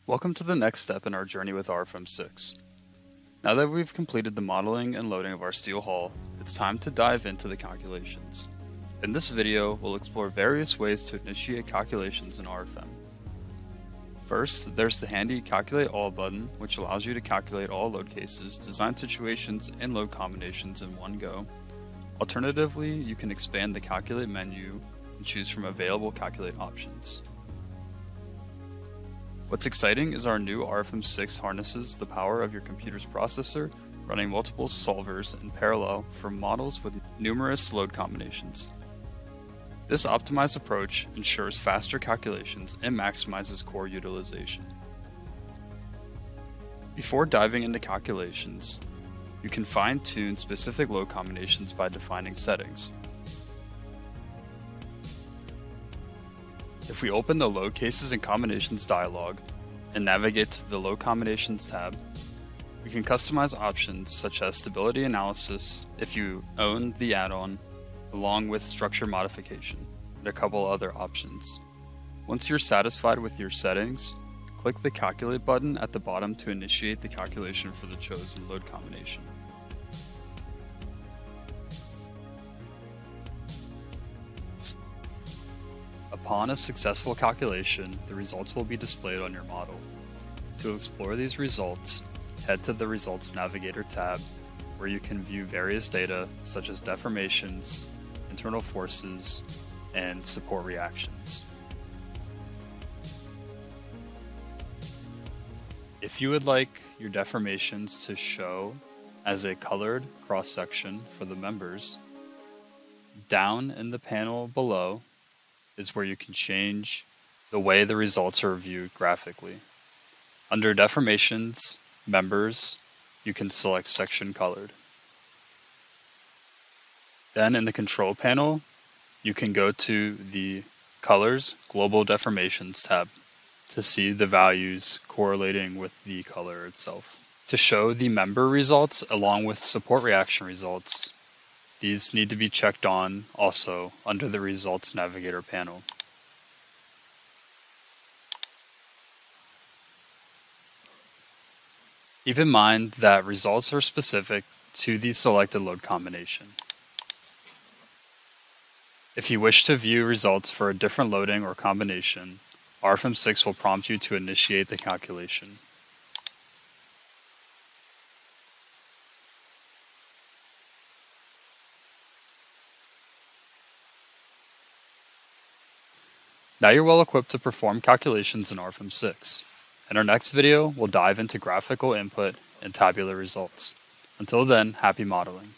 Welcome to the next step in our journey with RFEM 6. Now that we've completed the modeling and loading of our steel hull, it's time to dive into the calculations. In this video, we'll explore various ways to initiate calculations in RFEM. First, there's the handy Calculate All button, which allows you to calculate all load cases, design situations, and load combinations in one go. Alternatively, you can expand the Calculate menu and choose from available calculate options. What's exciting is our new RFEM 6 harnesses the power of your computer's processor, running multiple solvers in parallel for models with numerous load combinations. This optimized approach ensures faster calculations and maximizes core utilization. Before diving into calculations, you can fine-tune specific load combinations by defining settings. If we open the Load Cases and Combinations dialog and navigate to the Load Combinations tab, we can customize options such as Stability Analysis if you own the add-on, along with Structure Modification, and a couple other options. Once you're satisfied with your settings, click the Calculate button at the bottom to initiate the calculation for the chosen load combination. Upon a successful calculation, the results will be displayed on your model. To explore these results, head to the Results Navigator tab, where you can view various data such as deformations, internal forces, and support reactions. If you would like your deformations to show as a colored cross-section for the members, down in the panel below is where you can change the way the results are viewed graphically. Under Deformations, Members, you can select Section Colored. Then in the Control panel, you can go to the Colors Global Deformations tab to see the values correlating with the color itself. To show the member results along with support reaction results, these need to be checked on also under the Results Navigator panel. Keep in mind that results are specific to the selected load combination. If you wish to view results for a different loading or combination, RFEM 6 will prompt you to initiate the calculation. Now you're well equipped to perform calculations in RFEM 6. In our next video, we'll dive into graphical input and tabular results. Until then, happy modeling.